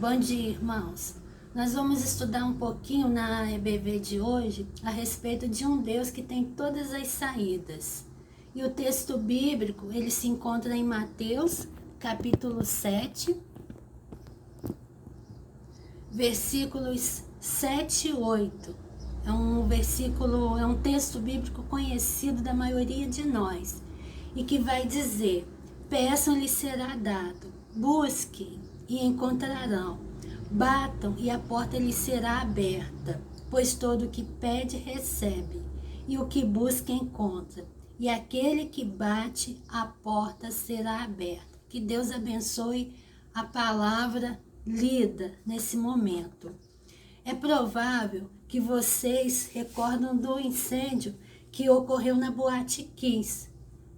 Bom dia, irmãos. Nós vamos estudar um pouquinho na EBV de hoje a respeito de um Deus que tem todas as saídas. E o texto bíblico, ele se encontra em Mateus, capítulo 7, versículos 7 e 8. É um texto bíblico conhecido da maioria de nós e que vai dizer: peçam-lhe será dado, busquem e encontrarão, batam e a porta lhe será aberta, pois todo o que pede recebe, e o que busca encontra, e aquele que bate, a porta será aberta. Que Deus abençoe a palavra lida nesse momento. É provável que vocês recordam do incêndio que ocorreu na Boate Kiss,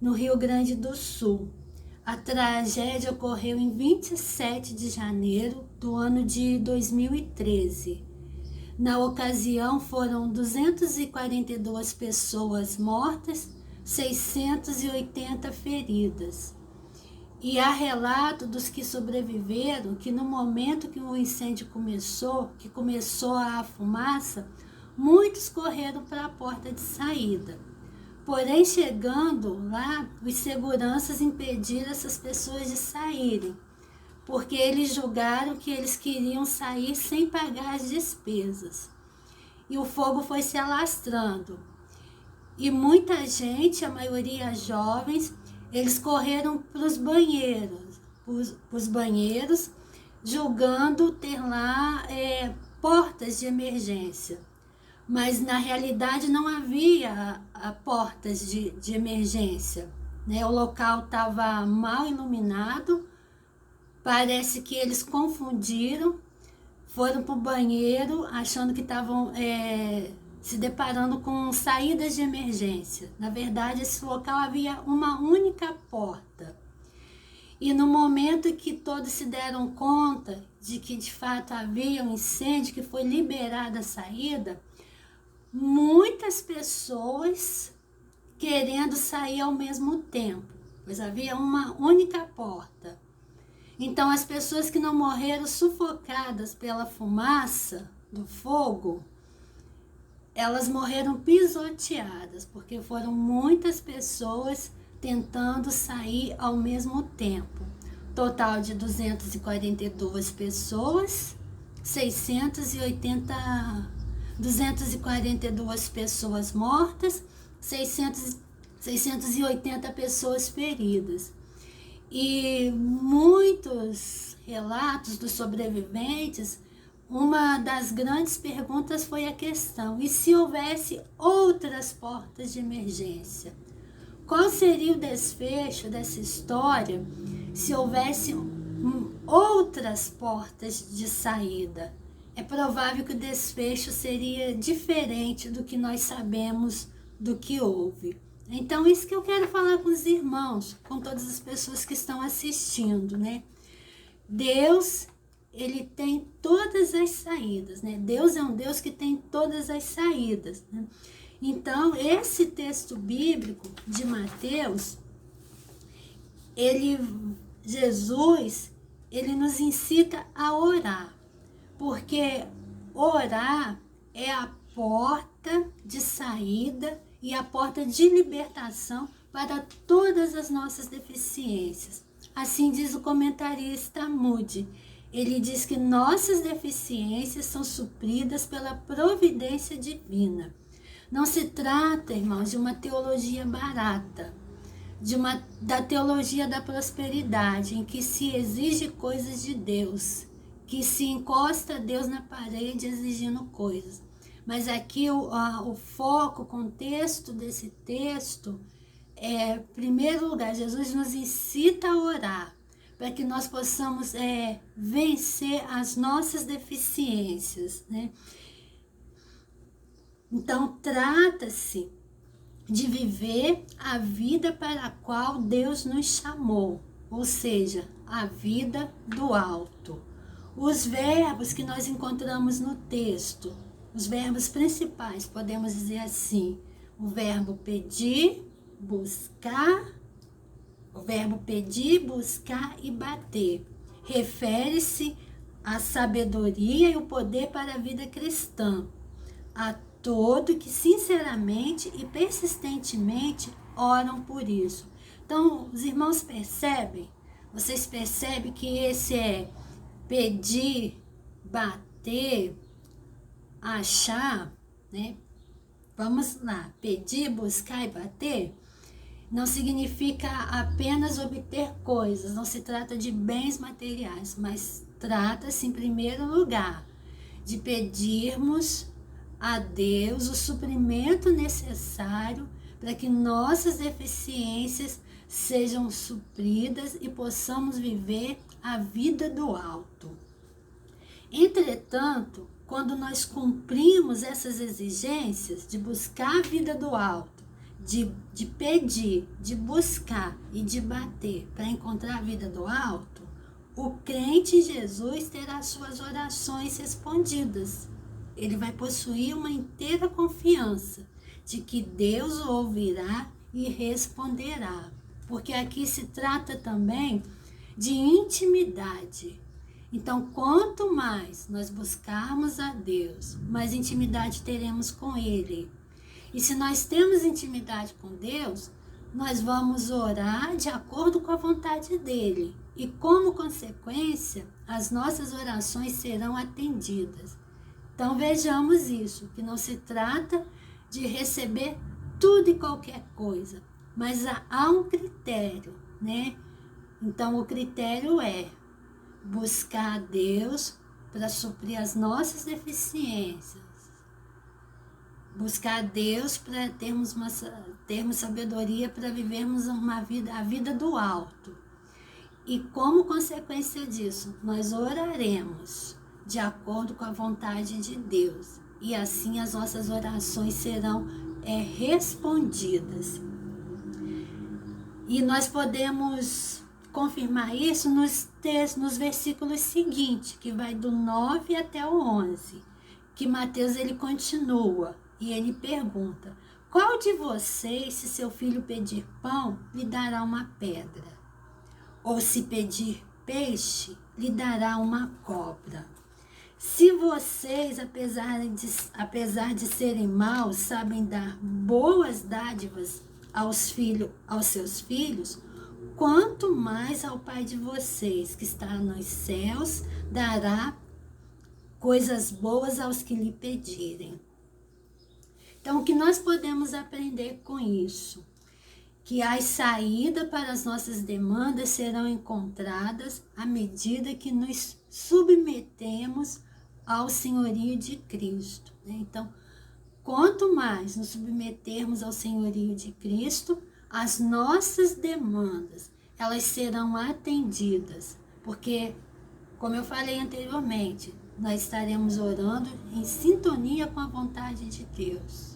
no Rio Grande do Sul. A tragédia ocorreu em 27 de janeiro do ano de 2013. Na ocasião, foram 242 pessoas mortas, 680 feridas. E há relato dos que sobreviveram que no momento que o incêndio começou a fumaça, muitos correram para a porta de saída. Porém, chegando lá, os seguranças impediram essas pessoas de saírem, porque eles julgaram que eles queriam sair sem pagar as despesas. E o fogo foi se alastrando. E muita gente, a maioria jovens, eles correram para os banheiros, julgando ter lá portas de emergência. Mas na realidade não havia portas de emergência, né? O local estava mal iluminado, parece que eles confundiram, foram para o banheiro achando que estavam se deparando com saídas de emergência. Na verdade, esse local havia uma única porta. E no momento que todos se deram conta de que de fato havia um incêndio, que foi liberada a saída, muitas pessoas querendo sair ao mesmo tempo, pois havia uma única porta. Então, as pessoas que não morreram sufocadas pela fumaça do fogo, elas morreram pisoteadas, porque foram muitas pessoas tentando sair ao mesmo tempo. Total de 242 pessoas, 242 pessoas mortas, 680 pessoas feridas. E muitos relatos dos sobreviventes, uma das grandes perguntas foi a questão: e se houvesse outras portas de emergência? Qual seria o desfecho dessa história se houvesse outras portas de saída? É provável que o desfecho seria diferente do que nós sabemos do que houve. Então, isso que eu quero falar com os irmãos, com todas as pessoas que estão assistindo, né? Deus, ele tem todas as saídas, né? Deus é um Deus que tem todas as saídas, né? Então, esse texto bíblico de Mateus, Jesus, ele nos incita a orar. Porque orar é a porta de saída e a porta de libertação para todas as nossas deficiências. Assim diz o comentarista Moody. Ele diz que nossas deficiências são supridas pela providência divina. Não se trata, irmãos, de uma teologia barata, da teologia da prosperidade, em que se exige coisas de Deus, que se encosta a Deus na parede exigindo coisas. Mas aqui o foco, o contexto desse texto é, em primeiro lugar, Jesus nos incita a orar para que nós possamos vencer as nossas deficiências, né? Então, trata-se de viver a vida para a qual Deus nos chamou, ou seja, a vida do alto. Os verbos que nós encontramos no texto, os verbos principais, podemos dizer assim: o verbo pedir, buscar e bater. Refere-se a sabedoria e o poder para a vida cristã, a todo que sinceramente e persistentemente oram por isso. Então, os irmãos percebem, vocês percebem que esse é pedir, bater, achar, né? Vamos lá, pedir, buscar e bater não significa apenas obter coisas, não se trata de bens materiais, mas trata-se em primeiro lugar de pedirmos a Deus o suprimento necessário para que nossas deficiências sejam supridas e possamos viver a vida do alto. Entretanto, quando nós cumprimos essas exigências de buscar a vida do alto, de pedir, de buscar e de bater para encontrar a vida do alto, o crente em Jesus terá suas orações respondidas. Ele vai possuir uma inteira confiança de que Deus o ouvirá e responderá. Porque aqui se trata também de intimidade. Então, quanto mais nós buscarmos a Deus, mais intimidade teremos com Ele. E se nós temos intimidade com Deus, nós vamos orar de acordo com a vontade dEle. E como consequência, as nossas orações serão atendidas. Então vejamos isso, que não se trata de receber tudo e qualquer coisa, mas há um critério, né? Então o critério é buscar a Deus para suprir as nossas deficiências, buscar a Deus para termos sabedoria para vivermos a vida do alto. E como consequência disso, nós oraremos de acordo com a vontade de Deus. E assim as nossas orações serão respondidas. E nós podemos confirmar isso nos versículos seguintes, que vai do 9 até o 11, que Mateus ele continua e ele pergunta: qual de vocês, se seu filho pedir pão, lhe dará uma pedra? Ou se pedir peixe, lhe dará uma cobra? Se vocês, apesar de serem maus, sabem dar boas dádivas aos seus filhos, quanto mais ao Pai de vocês, que está nos céus, dará coisas boas aos que lhe pedirem. Então, o que nós podemos aprender com isso? Que as saídas para as nossas demandas serão encontradas à medida que nos submetemos ao senhorio de Cristo. Então, quanto mais nos submetermos ao senhorio de Cristo, as nossas demandas, elas serão atendidas. Porque, como eu falei anteriormente, nós estaremos orando em sintonia com a vontade de Deus.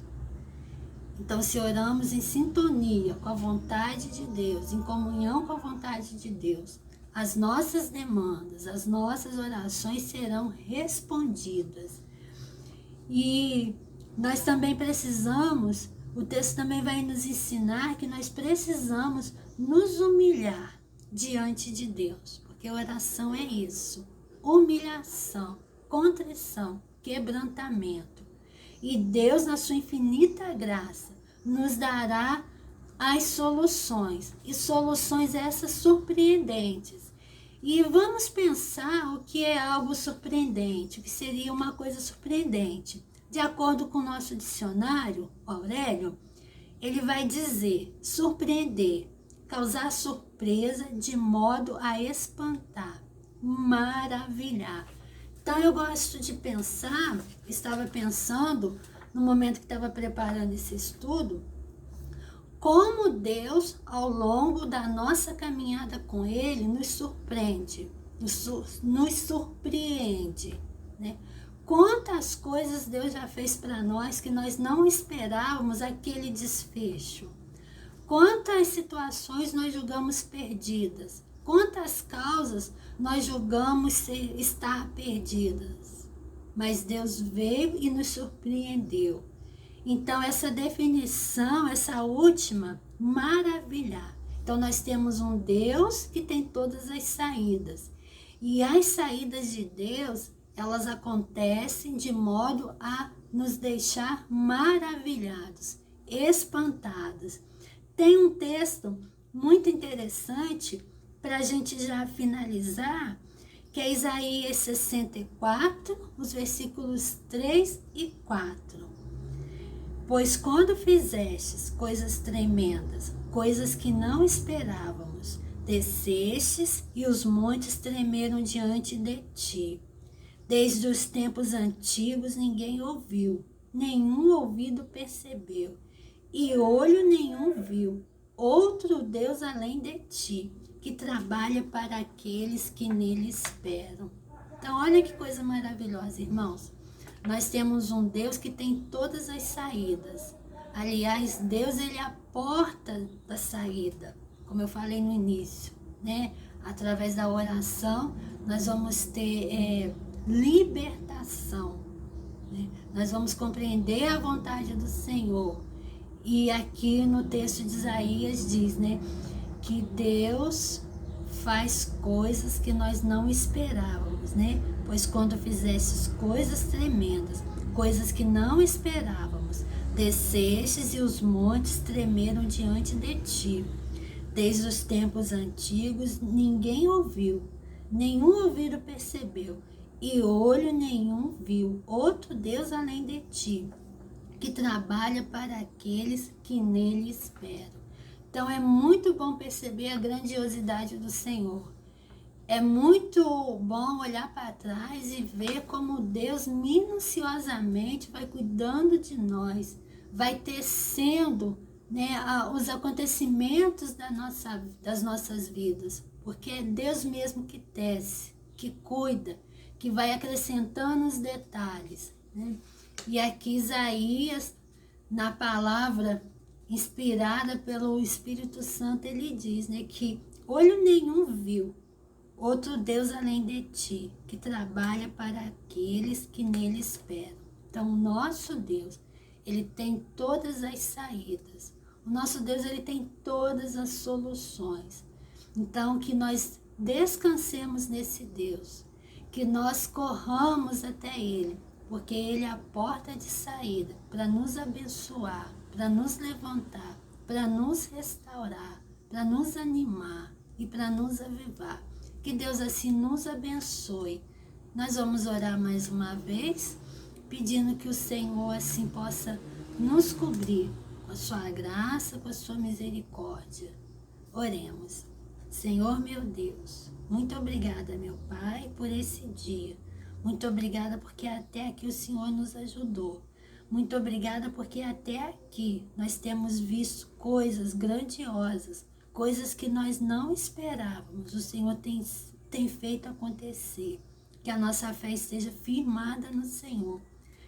Então, se oramos em sintonia com a vontade de Deus, em comunhão com a vontade de Deus, as nossas demandas, as nossas orações serão respondidas. E nós também precisamos, o texto também vai nos ensinar que nós precisamos nos humilhar diante de Deus, porque oração é isso: humilhação, contrição, quebrantamento. E Deus, na sua infinita graça, nos dará as soluções. E soluções essas surpreendentes. E vamos pensar o que é algo surpreendente, o que seria uma coisa surpreendente. De acordo com o nosso dicionário, Aurélio, ele vai dizer: surpreender, causar surpresa de modo a espantar, maravilhar. Então eu gosto de pensar, estava pensando no momento que estava preparando esse estudo, como Deus, ao longo da nossa caminhada com Ele, nos surpreende, nos surpreende, né? Quantas coisas Deus já fez para nós que nós não esperávamos aquele desfecho. Quantas situações nós julgamos perdidas. Quantas causas nós julgamos estar perdidas, mas Deus veio e nos surpreendeu. Então, essa definição, essa última, maravilhar. Então, nós temos um Deus que tem todas as saídas. E as saídas de Deus, elas acontecem de modo a nos deixar maravilhados, espantados. Tem um texto muito interessante para a gente já finalizar, que é Isaías 64, os versículos 3 e 4. Pois quando fizestes coisas tremendas, coisas que não esperávamos, descestes e os montes tremeram diante de ti. Desde os tempos antigos ninguém ouviu, nenhum ouvido percebeu, e olho nenhum viu, outro Deus além de ti, que trabalha para aqueles que nele esperam. Então, olha que coisa maravilhosa, irmãos. Nós temos um Deus que tem todas as saídas. Aliás, Deus, ele é a porta da saída, como eu falei no início, né? Através da oração, nós vamos ter libertação, né? Nós vamos compreender a vontade do Senhor. E aqui no texto de Isaías diz, né, que Deus faz coisas que nós não esperávamos, né? Pois quando fizestes coisas tremendas, coisas que não esperávamos, descestes e os montes tremeram diante de ti. Desde os tempos antigos ninguém ouviu, nenhum ouvido percebeu, e olho nenhum viu, outro Deus além de ti, que trabalha para aqueles que nele esperam. Então é muito bom perceber a grandiosidade do Senhor. É muito bom olhar para trás e ver como Deus minuciosamente vai cuidando de nós, vai tecendo, né, os acontecimentos das nossas vidas, porque é Deus mesmo que tece, que cuida, que vai acrescentando os detalhes, né? E aqui Isaías, na palavra inspirada pelo Espírito Santo, ele diz, né, que olho nenhum viu, outro Deus além de ti, que trabalha para aqueles que nele esperam. Então, o nosso Deus, ele tem todas as saídas. O nosso Deus, ele tem todas as soluções. Então, que nós descansemos nesse Deus, que nós corramos até ele, porque ele é a porta de saída para nos abençoar, para nos levantar, para nos restaurar, para nos animar e para nos avivar. Que Deus assim nos abençoe. Nós vamos orar mais uma vez, pedindo que o Senhor assim possa nos cobrir com a sua graça, com a sua misericórdia. Oremos. Senhor meu Deus, muito obrigada, meu Pai, por esse dia. Muito obrigada porque até aqui o Senhor nos ajudou. Muito obrigada porque até aqui nós temos visto coisas grandiosas, coisas que nós não esperávamos. O Senhor tem feito acontecer. Que a nossa fé esteja firmada no Senhor.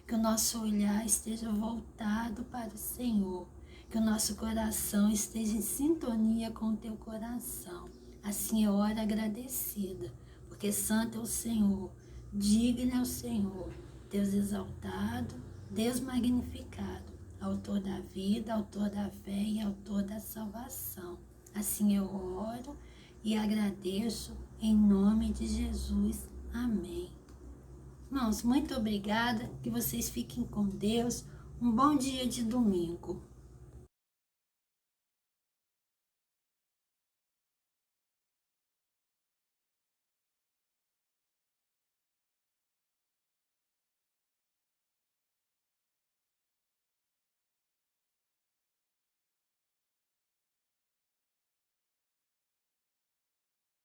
Que o nosso olhar esteja voltado para o Senhor. Que o nosso coração esteja em sintonia com o teu coração. Assim eu oro agradecida, porque santo é o Senhor, digno é o Senhor, Deus exaltado, Deus magnificado, autor da vida, autor da fé e autor da salvação. Assim eu oro e agradeço em nome de Jesus. Amém. Irmãos, muito obrigada, que vocês fiquem com Deus. Um bom dia de domingo.